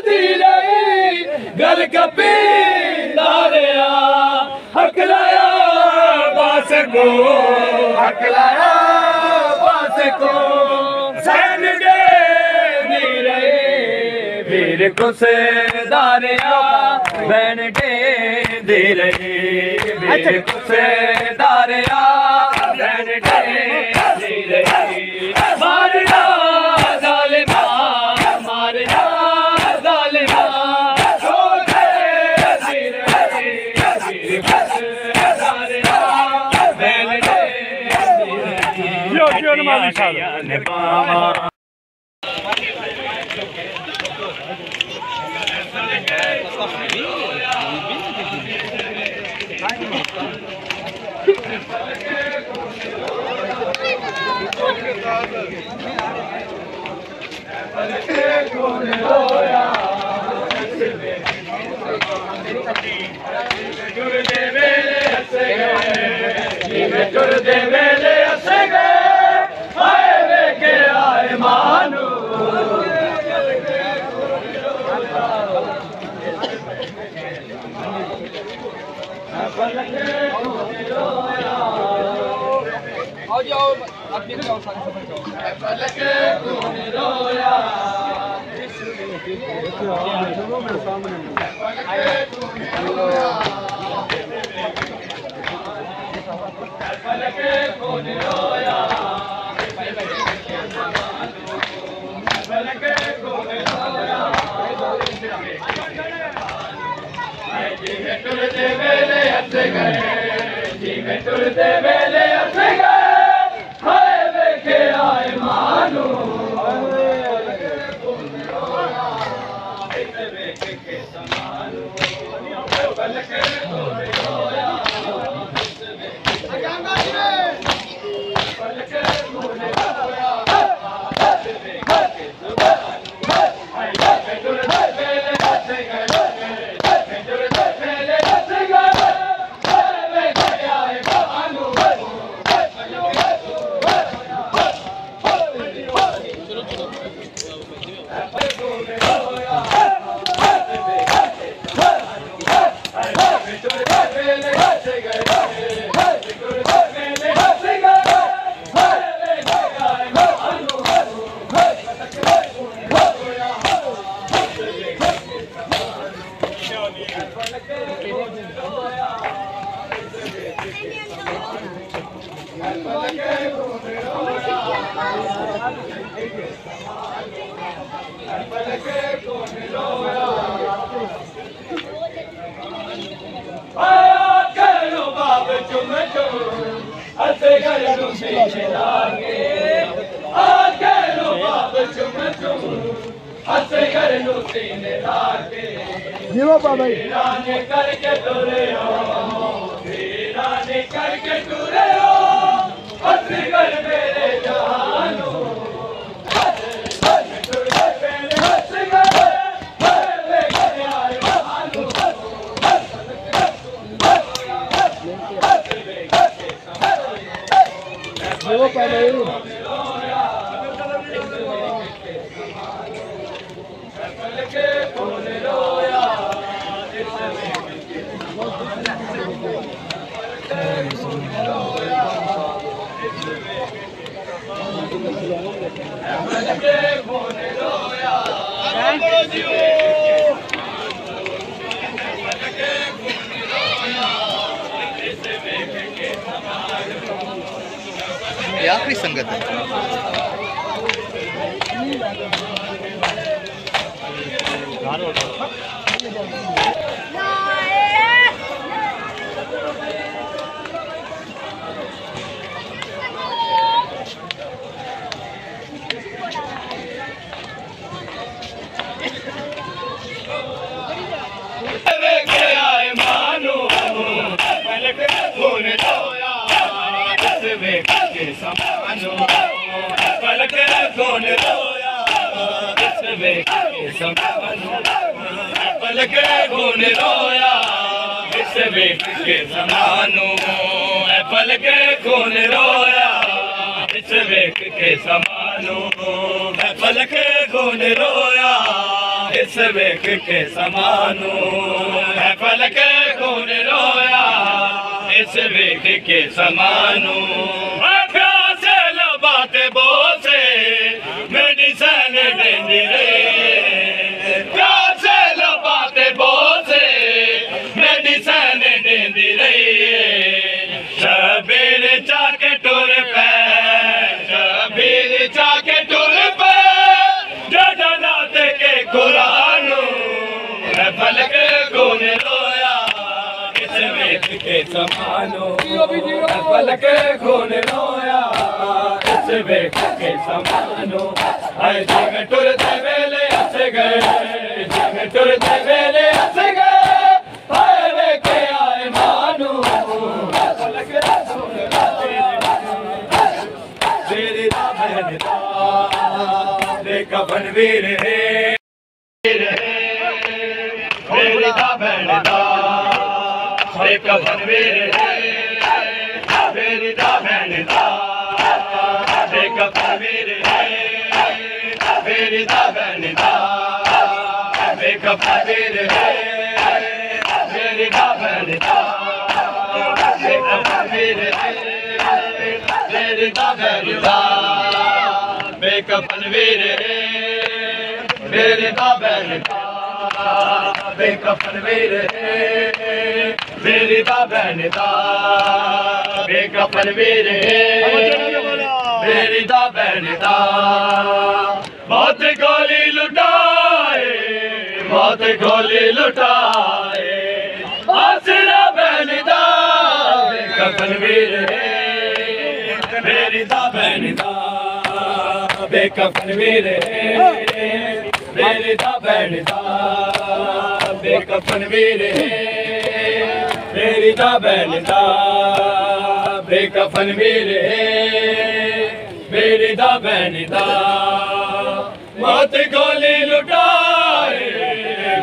दी रही घर कभी दारिया हकलाया बास को हकलाया बास को सहन दे रही वीर कुछ दारिया बहन दे रही वीर कुछ दारिया बहन दे रही मारना ज़ालिमा मारना ज़ालिमा छोड़े वीर कुछ दारिया बहन दे रही जुर्दे वेले असे गए आए वे के आए मानू आओ जाओ अपने जाओ सारे रोया टुरदे वेले हसे गए टुरदे वेले हसे गए हाय वेखे आए मानू जीवा बाबा करके टुरे हो करके टुरे हो असगर मेरे जहानो जीवा बाबा ये आखिरी संगत है। वेख के समानो पलक कौन रोया इस वेख के समानो पलक कौन रोया इस वेख के समानो पलक कौन रोया इस वेख के समानो पलक कौन रोया इस वेख के समानो पलक कौन रोया इस वेख के समानो प्यास लबाते बोसे मेडिसन देंदी रे प्यास लबाते बोसे मेडिसन देंदी रे शबीर चाके टुर पे शबीर चाके टुर पे जजनात के कुरानो फलक कौन रोया इस वेख के समानो फलक कौन रोया इस वेख के समानो हाय जग टुरते वेले हंस गए जग टुरते वेले हंस गए हाय वेखे आए मानो फलक कौन तेरी दा बहन दा देखा बनवीर है मेरी दा बहन दा एक बनवीर है मेरी दा बहन दा एक बनवीर है मेरी दा बहन दा एक बनवीर है मेरी दा बहन दा एक बनवीर है मेरी दा बहन दा एक बनवीर है मेरी दा बहन दा बेकफनवीर है मेरी दा बहन दा बेकफनवीर है मेरी दा बहन दा बहुत गोली लुटाए बहुत गोली लुटाए आसरा बहन दा बेकफनवीर है मेरी दा बहन दा बेकफनवीर है मेरी दा बहन दा बेकफनवीर है मेरी दा बहन दा बेकफनवीर है मेरी दा बहन दा मौत गोली लुटाए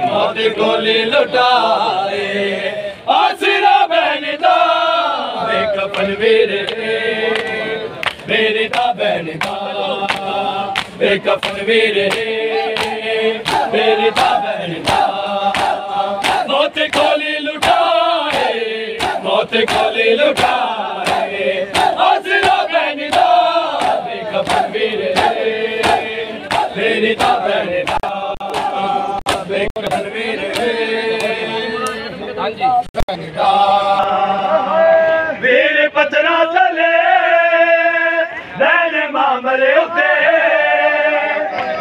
मौत गोली लुटाए आसरा बहन दा बेकफनवीर है मेरी दा बहन दा बेकफनवीर है मेरी दा बहन दा मौत गोली लुटाए मौत गोली लुटाए आसरा बहन दा बेकफनवीर है मेरी दा बहन दा बेकफनवीर है हाँ जी बहन दा वीर पतना चले नैन मामले उते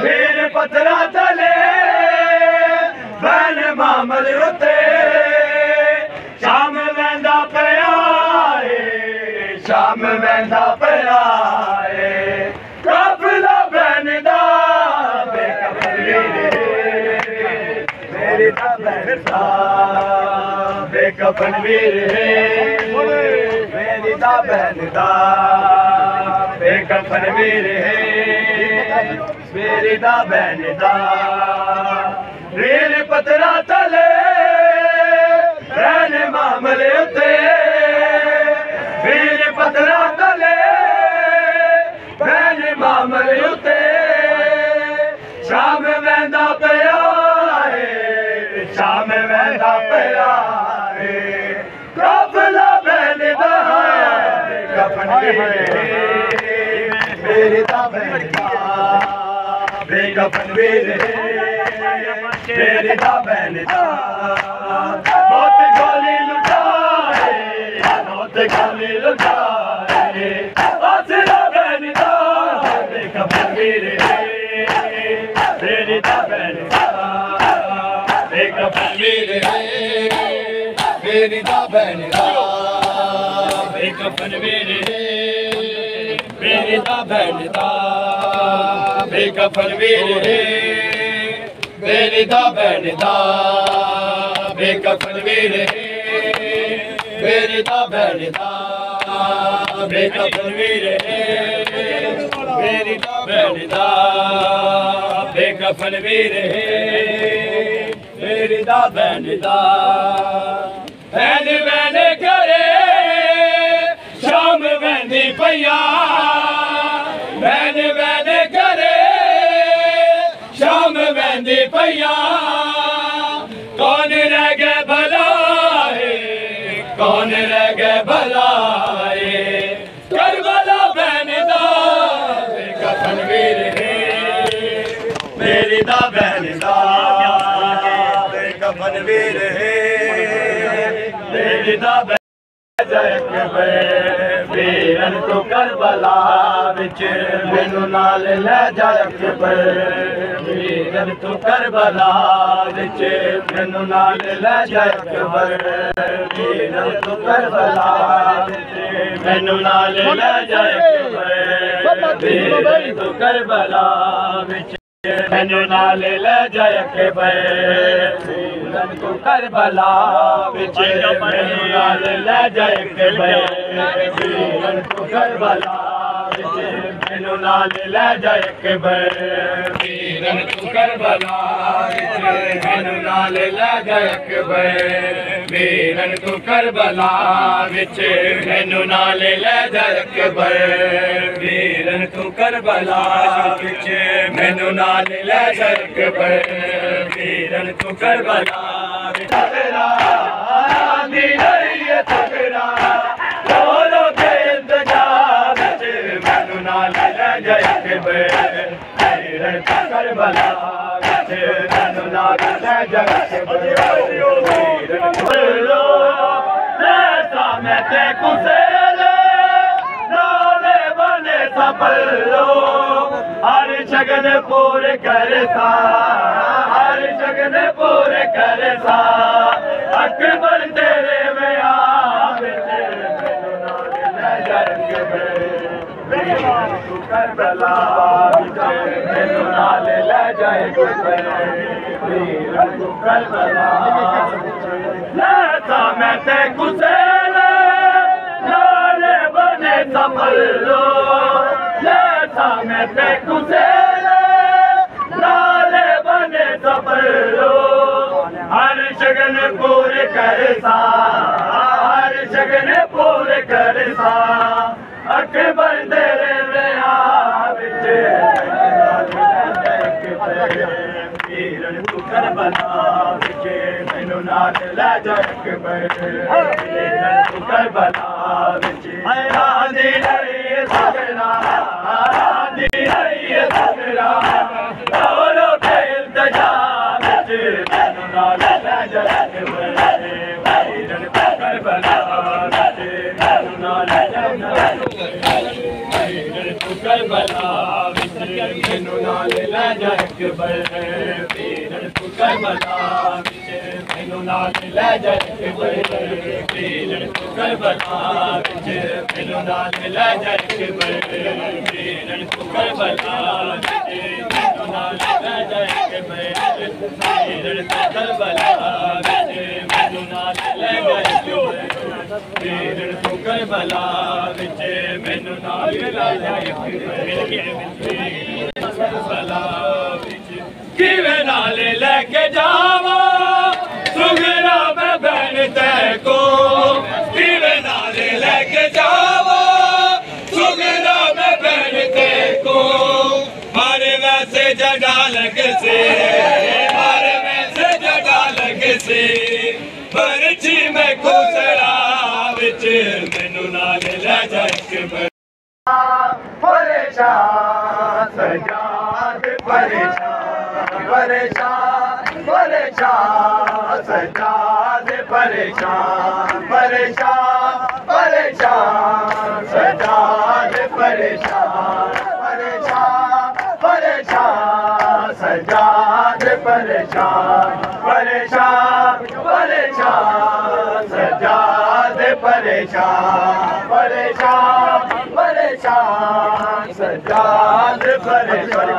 वीर पतना चले बैन मामले उते शाम वैंदा पिया शाम वैंदा पिया काफिला बैन दा बेकफनवीर मेरी दा बहन दा बेकफनवीर है मेरी दा बहन दा बेकफनवीर है मेरी दा बहन दा रेल पतरा चले बैन मामले उते रेल पतरा चले बैन मामले उते शाम वैंदा पिया शाम वैंदा पिया काफिला बैन दा बेकफनवीर मेरी दा बहन दा बेकफनवीर मेरी दा बहन दा बहुत गोली लुटाए बहुत गोली लुटाए आसरा बहन दा बेकफनवीर मेरी दा बहन दा बेकफनवीर मेरी दा बहन दा बेकफनवीर मेरी दा बहन दा बेकफनवीर मेरी दा बहन दा बेकफनवीर मेरी दा बहन दा बेकफन भी रहे मेरी दा बहन दा बेकफन भी रहे मेरी दा बहन दा बहन बहन करे शाम बहनी पैया बहन बहन करे शाम बहनी पैया कौन रह गए भलाए कौन रह गए भलाए करबला बहन दा बेकफन भी रहे मेरी दा बहन दा बेकफन भी रहे मेरी दा वीरन तो करबला विच मैनू नाल ले जाए वीरन तो करबला विच मैनू नाल ले जाए वीरन तो करबला विच मैनू नाल ले जाए वीरन तो करबला विच मैनू नाल ले जाए वीरन तो करबला विच मैनू नाल ले जाए वीरन तो करबला विच मैनू नाल ले जाए वीरन तो करबला विच मैनू नाल ले जाए वीरन तो करबला विच मैनू नाल ले जाए वीरन तो करबला विच मैनू नाल ले जाए वीरन तो करबला विच दी रही है तगड़ा बोलो के इंतजार विच मैनू नाल ले जाए वीरन तो करबला विच मैनू नाल ले जाए वीरन तो लो ऐसा मैं ते कुसेल नाले बने सबलो हर शगन पूरे करे सा हर शगन पूरे करे सा अकबर तेरे में आवे मैनू नाल ले जाए वीरन तो करबला विच मैनू नाल ले जाए वीरन तो करबला ऐसा मैं ते कुसेल नाले बने सबलो ऐसा मैं ते कुसेल नाले बने सबलो हर शगन पूरे करे सा हर शगन पूरे करे सा अकबर तेरे विआह विच वीरन तो करबला विच मैनू नाल ले जाए वीरन तो करबला विच आंधी रही सगरा आंधी रही सगरा बोलो के इंतजार विच मैनू नाल ले जाए वीरन तो करबला विच मैनू नाल ले जाए वीरन तो करबला विच मैनू नाल ले जाए वीरन तो करबला विच मैनू नाल ले जाए वीरन तो करबला विच मैनू नाल ले जाए वीरन तो करबला विच मैनू नाल ले जाए वीरन तो करबला विच मैनू नाल ले जाए वीरन तो करबला विच मैनू नाल ले जाए करबला विच किवें नाल लेके जावा सुगरा मैं बहन तेको किवें नाल लेके जावा सुगरा मैं बहन तेको मारे वैसे जगा लग से मारे वैसे जगा लग से बरछी में खुसरा विच मैनू नाल ले जाए परेशान सजाद परेशान परेशान परेशान सजाद परेशान परेशान परेशान सजाद परेशान परेशान परेशान सजाद परेशान परेशान परेशान सजाद परेशान परेशान परेशान सजाद परेशान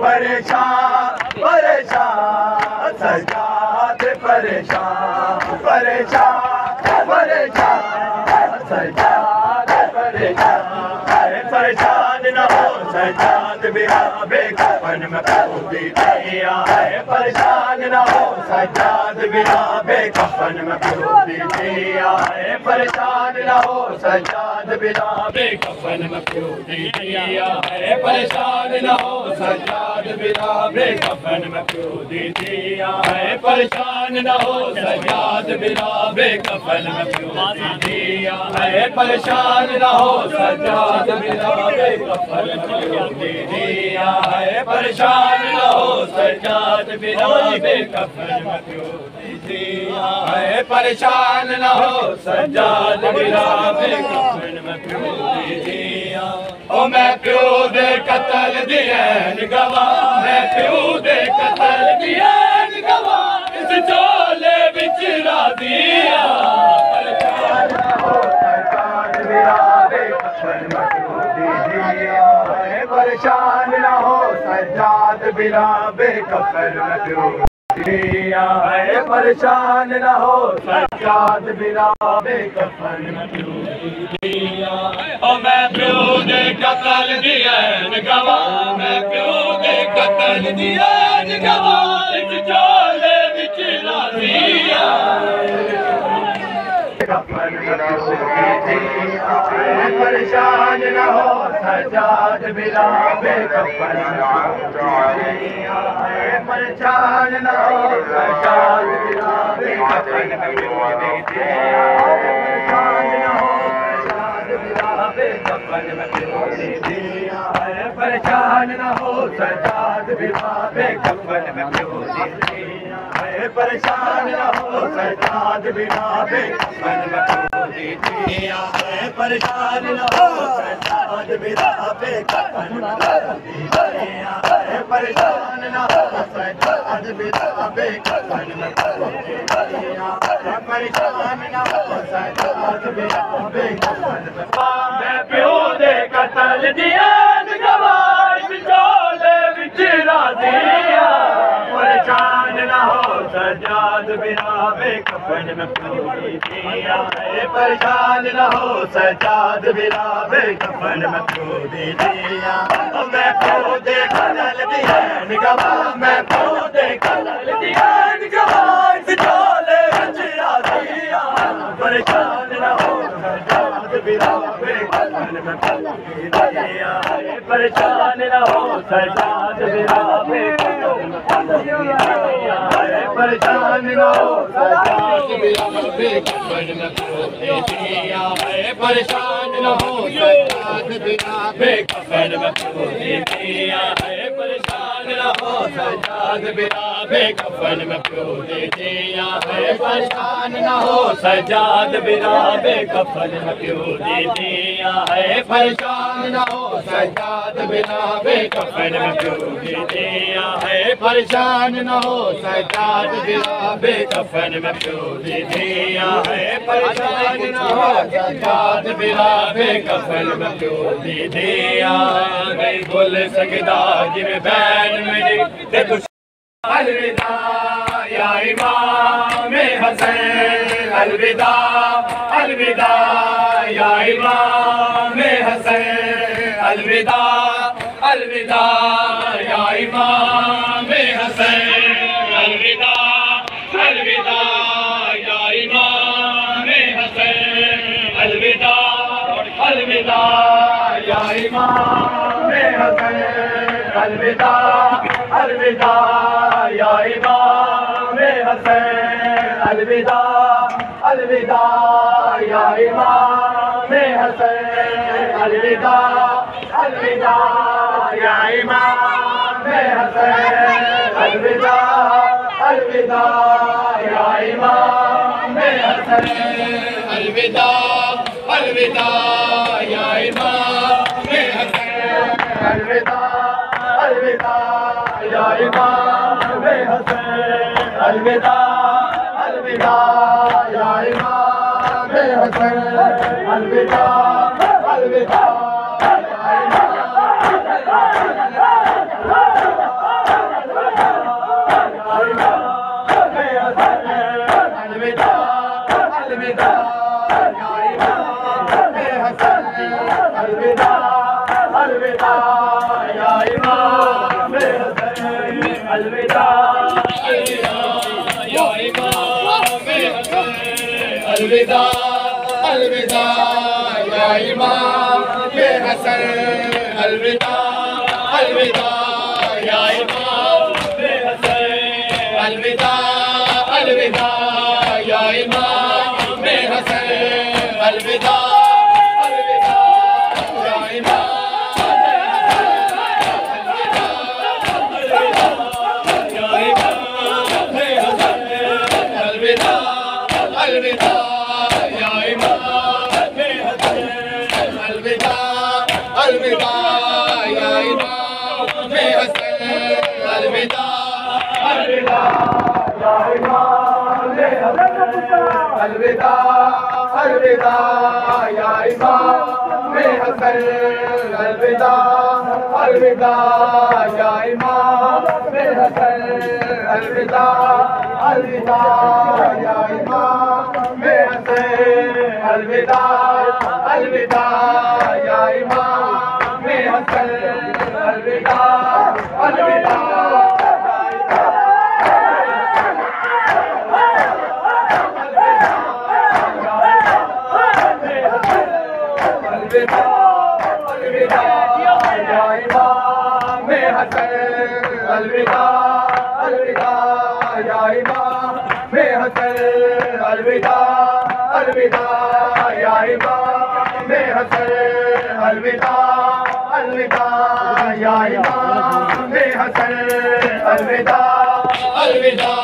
परेशान परेशान सजाद परेशान परेशान परेशान बेटा परेशान न हो सजाद बिना बेकफन में प्यो दी दिया है परेशान न हो सजाद बिना बेकफन में प्यो दी दिया है परेशान न हो सजाद बिना बेकफन में प्यो दी दिया है परेशान न हो सजाद बिना बेकफन में प्यो दी दिया है परेशान न हो सजाद बिना बेकफन में प्यो दी दिया है परेशान न हो सजाद बिना बेकफन में प्यो दी दिया है परेशान न हो सजाद बिना बेकफन में प्यो दी दिया है परेशान न हो सजाद बिना बेकफन में प्यो दी दिया ओ मैं प्यो दे कतल दियन गवाह मैं प्यो दे कतल दियन गवाह इस चोले बिच रा दिया परेशान न हो सजाद बिना बेकफन में प्यो दी दिया है परेशान न हो सजाद बिना बेकफन में प्यो दिया है परेशान न हो सजाद बिना बेकफन में प्यो दिया ओ मैं प्यो दे कतल दियन गवाह मैं प्यो दे कतल दियन गवाह इस चोले बिच ला दिया परेशान न हो सजाद बिना बेकफन परेशान न हो सजाद बिना बेकफन परेशान न हो सजाद बिना बेकफन परेशान न हो सजाद बिना बेकफन में प्यो दिया है परेशान न हो सजाद बिना बेकफन में प्यो दिया है परेशान न हो सजाद बिना बेकफन में दिया है परेशान न हो सजाद बिना बेकफन में दिया है परेशान न हो सजाद बिना बेकफन में मैं प्यो दे कतल दिया परेशान न हो सजाद बिना बेकफन में प्यो दिया है परेशान न हो सजाद बिना बेकफन में प्यो दिया मैं प्यो दे कतल दियन गवाह मैं प्यो दे कतल दियन गवाह इस चोले बिच रा दिया परेशान न हो सजाद बिना बेकफन में प्यो दिया है परेशान न हो सजाद बिना बेकफन परेशान न हो सजाद बिना बेकफन में प्यो दिया है परेशान न हो सजाद बिना बेकफन में प्यो दिया है परेशान न हो सजाद बिना बेकफन में प्यो दिया है परेशान न हो सजाद बिना बेकफन में प्यो दिया है परेशान न हो सजाद बिना बेकफन में प्यो दिया है परेशान न हो सजाद बिना बेकफन में प्यो दिया है परेशान न हो सजाद बिना बेकफन में प्यो दिया नहीं भूल सकदा जिवें बैन मेरी ते कुछ अलविदा या इमाम हसैन अलविदा अलविदा या इमाम हसैन अलविदा अलविदा या इमाम हसैन अलविदा अलविदा या इमाम हसैन अलविदा अलविदा या इमाम हसैन अलविदा अलविदा या इमाम हसैन अलविदा अलविदा या इमाम हसैन अलविदा अलविदा या इमाम हसैन अलविदा अलविदा या इमाम हसैन अलविदा अलविदा या इमाम हसैन अलविदा अलविदा या इमाम हसैन अलविदा अलविदा या इमाम हसैन अलविदा अलविदा अलविदा अलविदा या इमाम हसैन अलविदा अलविदा या इमाम हसन अलविदा या इमाम हसन अलविदा अलविदा या इमाम हसन अलविदा अलविदा या इमाम हसन अलविदा अलविदा या इमाम हसन अलविदा अलविदा या इमाम हसन अलविदा अलविदा या इमाम हसन अलविदा अलविदा या इमाम हसन अलविदा अलविदा या इमाम हसन अलविदा अलविदा या इमाम हसन अलविदा अलविदा या इमाम हसन अलविदा अलविदा या इमाम हसन अलविदा अलविदा अलविदा अलविदा या इमाम हसन अलविदा अलविदा या इमाम हसन अलविदा अलविदा या इमाम हसन अलविदा अलविदा या इमाम हसन अलविदा अलविदा या इमाम हसन अलविदा अलविदा या इमाम हसन अलविदा अलविदा अलविदा अलविदा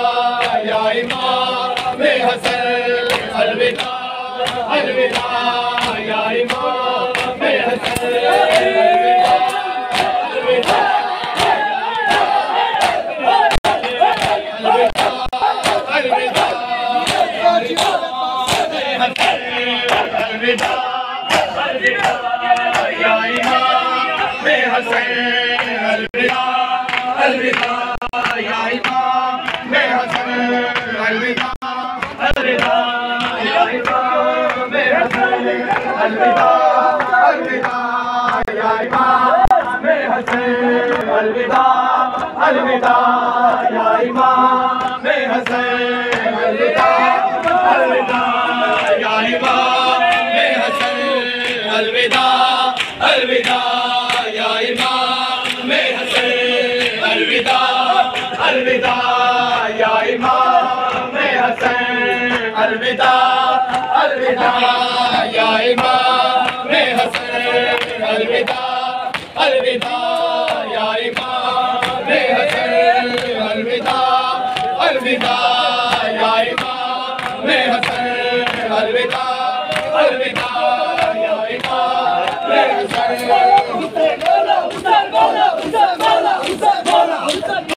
या इमाम हसन अलविदा अलविदा या इमाम हसन अलविदा अलविदा या इमाम हसन अलविदा अलविदा या इमाम हसन अलविदा अलविदा या इमाम हसन अलविदा अलविदा या इमाम हसन अलविदा अलविदा या इमाम हसन अलविदा अलविदा या इमाम हसन अलविदा अलविदा या इमाम हसन अलविदा अलविदा या इमाम हसन अलविदा अलविदा या इमाम हसन अलविदा अलविदा